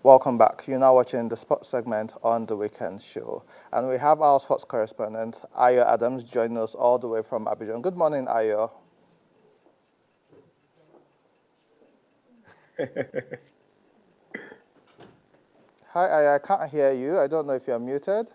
Welcome back. You're now watching the sports segment on the weekend show. And we have our sports correspondent, Ayo Adams, joining us all the way from Abidjan. Good morning, Ayo. Hi, Ayo. I can't hear you. I don't know if you're muted.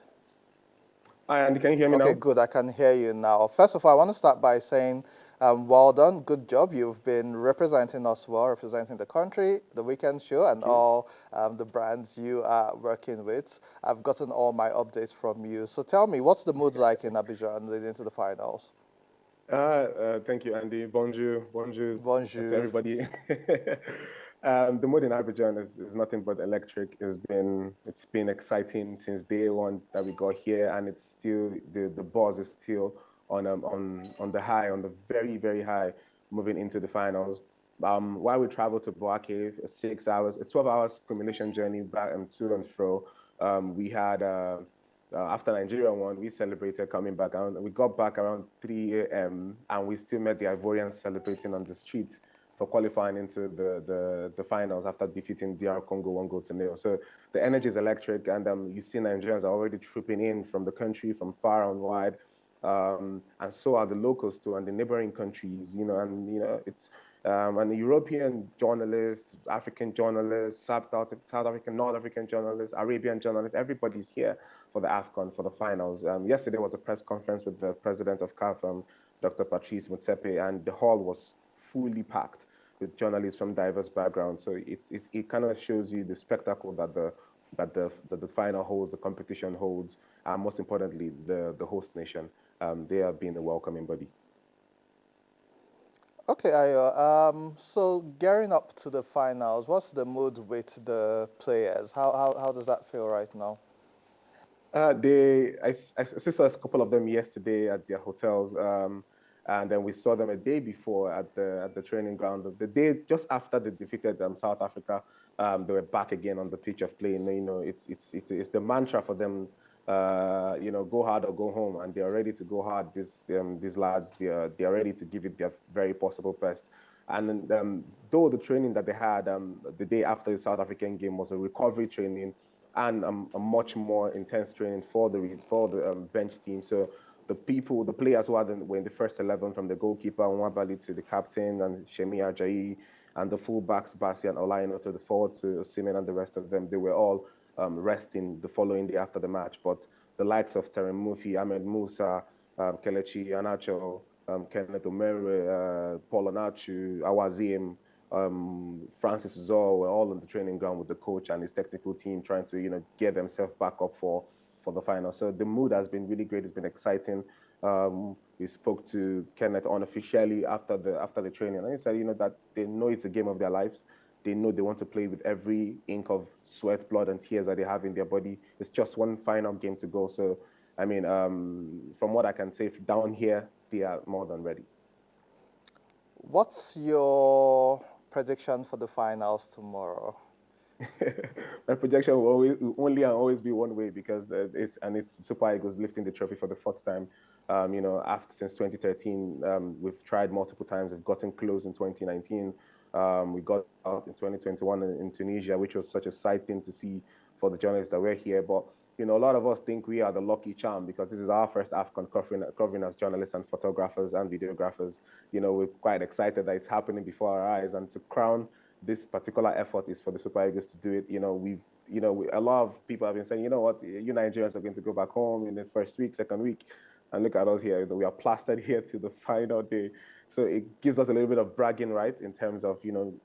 Hi, Andy, can you hear me Okay, now? good. I can hear you now. First of all, I want to start by saying, well done. Good job. You've been representing us well, representing the country, the weekend show, and Thank you. all the brands you are working with. I've gotten all my updates from you. So tell me, what's the mood like in Abidjan leading into the finals? Thank you, Andy. Bonjour, bonjour to Bonjour. everybody. The mood in Abidjan is nothing but electric. It's been exciting since day one that we got here, and it's still the buzz is still on the high, on the very very high, moving into the finals. While we traveled to Boaké, 6 hours, a 12 hours combination journey back and to and fro, we had. After Nigeria won, we celebrated coming back, and we got back around 3 a.m. and we still met the Ivorians celebrating on the street for qualifying into the finals after defeating DR Congo 1 goal to 0. So the energy is electric, and you see Nigerians are already trooping in from the country, from far and wide, and so are the locals too, and the neighboring countries. It's and the European journalists, African journalists, South African, North African journalists, Arabian journalists, everybody's here for the AFCON, for the finals. Yesterday was a press conference with the president of CAF, Dr. Patrice Motsepe, and the hall was fully packed with journalists from diverse backgrounds. So it kind of shows you the spectacle that the final holds, the competition holds, and most importantly, the host nation. They have been a welcoming body. Okay, Ayo. So gearing up to the finals, what's the mood with the players? How does that feel right now? I saw a couple of them yesterday at their hotels, and then we saw them a day before at the training ground. The day just after they defeated South Africa, they were back again on the pitch of playing. It's the mantra for them. Go hard or go home, and they are ready to go hard. These lads, they are ready to give it their very possible best. And though the training that they had the day after the South African game was a recovery training and a much more intense training for the bench team. So the players who were in the first 11, from the goalkeeper Nwabali to the captain and Shemi Ajayi, and the fullbacks Basi and Olaino to the forward to Osimhen and the rest of them, they were all resting the following day after the match. But the likes of Terem Murphy, Ahmed Musa, Kelechi Anacho, Kenneth Omere, Paul Onachu, Awazim, Francis Zoll were all on the training ground with the coach and his technical team, trying to get themselves back up for the final. So the mood has been really great. It's been exciting. We spoke to Kenneth unofficially after the training, and he said that they know it's a game of their lives. They know they want to play with every ink of sweat, blood, and tears that they have in their body. It's just one final game to go. So, I mean, from what I can say, down here, they are more than ready. What's your prediction for the finals tomorrow? My projection will always be one way, because it's Super Eagles lifting the trophy for the fourth time. After since 2013, we've tried multiple times. We've gotten close in 2019. We got out in 2021 in Tunisia, which was such a sight thing to see for the journalists that were here. But a lot of us think we are the lucky charm, because this is our first AFCON covering as journalists and photographers and videographers. We're quite excited that it's happening before our eyes, and to crown this particular effort is for the Super Eagles to do it. A lot of people have been saying, what, you Nigerians are going to go back home in the first week, second week, and look at us here. We are plastered here to the final day. So it gives us a little bit of bragging right in terms of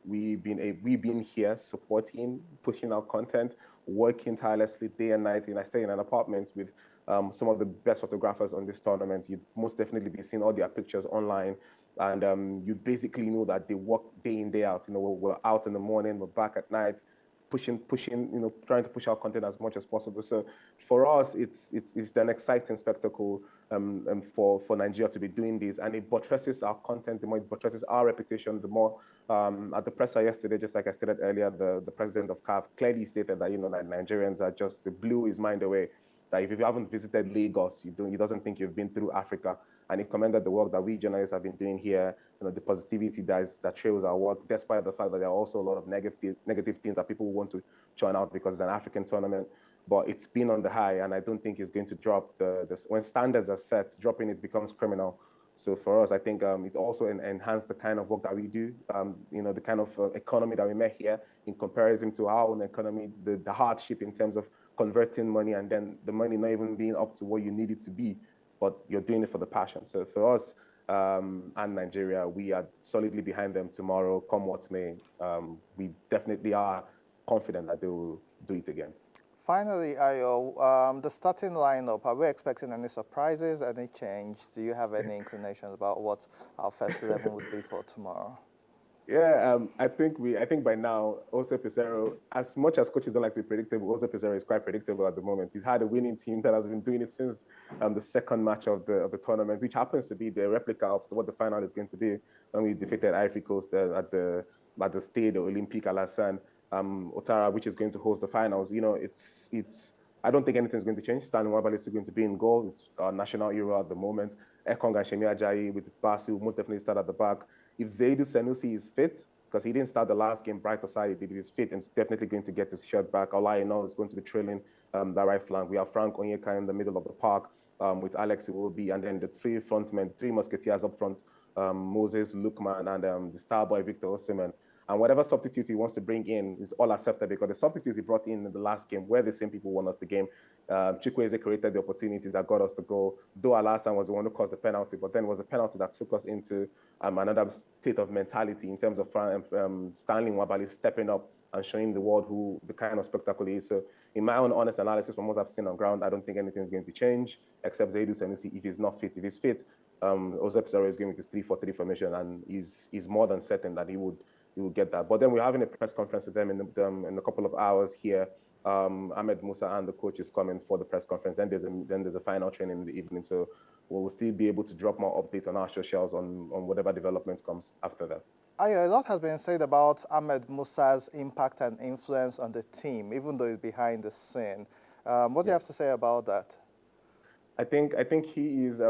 we being here, supporting, pushing out content, working tirelessly day and night. I stay in an apartment with some of the best photographers on this tournament. You'd most definitely be seeing all their pictures online, and you basically know that they work day in, day out. We're out in the morning, we're back at night, pushing, trying to push out content as much as possible. So for us, it's an exciting spectacle for Nigeria to be doing this, and it buttresses our content. The more it buttresses our reputation, the more. At the presser yesterday, just like I stated earlier, the president of CAF clearly stated that that Nigerians are just, the blew his mind away. That if you haven't visited Lagos, he doesn't think you've been through Africa. And he commended the work that we journalists have been doing here, the positivity that trails our work, despite the fact that there are also a lot of negative things that people want to churn out because it's an African tournament. But it's been on the high, and I don't think it's going to drop. When standards are set, dropping it becomes criminal. So for us, I think it also enhanced the kind of work that we do, the kind of economy that we make here in comparison to our own economy, the hardship in terms of converting money and then the money not even being up to what you need it to be, but you're doing it for the passion. So for us and Nigeria, we are solidly behind them tomorrow, come what may. We definitely are confident that they will do it again. Finally, Ayo, the starting lineup, are we expecting any surprises, any change? Do you have any inclinations about what our first 11 would be for tomorrow? Yeah, I think by now, Jose Pizarro, as much as coaches don't like to be predictable, Jose Pizarro is quite predictable at the moment. He's had a winning team that has been doing it since the second match of the tournament, which happens to be the replica of what the final is going to be when we defeated Ivory Coast at the Stade Olympique Alassane, Ouattara, which is going to host the finals. It's. I don't think anything's going to change. Stanley Nwabali is still going to be in goal. It's our national hero at the moment. Ekong and Shemi Ajayi with Basi will most definitely start at the back. If Zaidu Sanusi is fit, because he didn't start the last game bright side, if he's fit and definitely going to get his shirt back. Olaino is going to be trailing the right flank. We have Frank Onyeka in the middle of the park with Alex Iwobi, and then the three frontmen, three musketeers up front, Moses, Lukman, and the star boy Victor Osimhen. And whatever substitutes he wants to bring in is all accepted because the substitutes he brought in the last game were the same people who won us the game. Chukwueze created the opportunities that got us the goal. Though Alassane was the one who caused the penalty, but then it was a penalty that took us into another state of mentality in terms of Stanley Nwabali stepping up and showing the world who the kind of spectacle he is. So in my own honest analysis from what I've seen on ground, I don't think anything's going to change except Zaidu Sanusi if he's not fit. If he's fit, Jose Pizarro is going with his 3-4-3 formation and he's more than certain that he will get that. But then we're having a press conference with them in a couple of hours here. Ahmed Musa and the coach is coming for the press conference. Then there's a final training in the evening. So we'll still be able to drop more updates on our socials on whatever developments comes after that. Ayo, a lot has been said about Ahmed Musa's impact and influence on the team, even though he's behind the scene. What do you have to say about that? I think he is.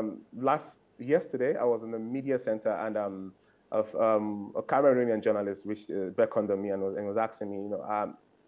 Yesterday, I was in the media center and a Cameroonian journalist which beckoned on me and was asking me,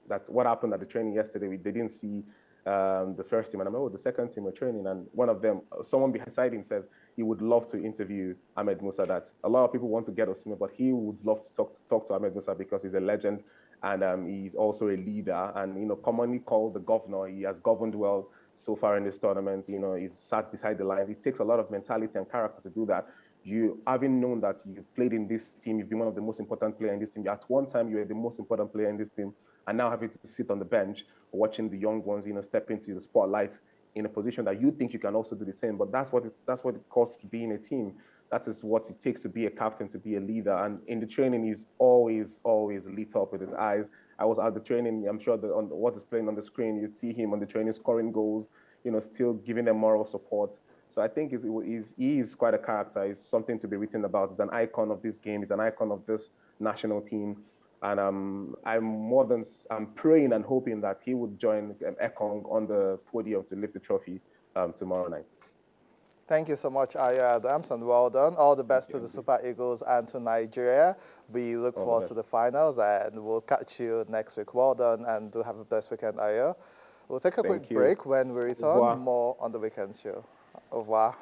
that's what happened at the training yesterday. They didn't see the first team, and I'm like, the second team were training, and one of them, someone beside him says he would love to interview Ahmed Musa. That a lot of people want to get Osimhen, but he would love to talk to Ahmed Musa because he's a legend and he's also a leader, and commonly called the governor. He has governed well so far in this tournament. He's sat beside the lines. It takes a lot of mentality and character to do that. You having known that you played in this team, you've been one of the most important players in this team. At one time, you were the most important player in this team, and now having to sit on the bench, watching the young ones, step into the spotlight in a position that you think you can also do the same. But that's what it costs to be in a team. That is what it takes to be a captain, to be a leader. And in the training, he's always lit up with his eyes. I was at the training. I'm sure that on what is playing on the screen, you see him on the training scoring goals. Still giving them moral support. So I think he is quite a character. He's something to be written about. He's an icon of this game. He's an icon of this national team. And I'm praying and hoping that he would join Ekong on the podium to lift the trophy tomorrow night. Thank you so much, Ayo Adams, and well done. All the best to the Super Eagles and to Nigeria. We look forward to the finals, and we'll catch you next week. Well done, and do have a blessed weekend, Ayo. We'll take a quick break. When we return, more on the Weekend Show. Au revoir.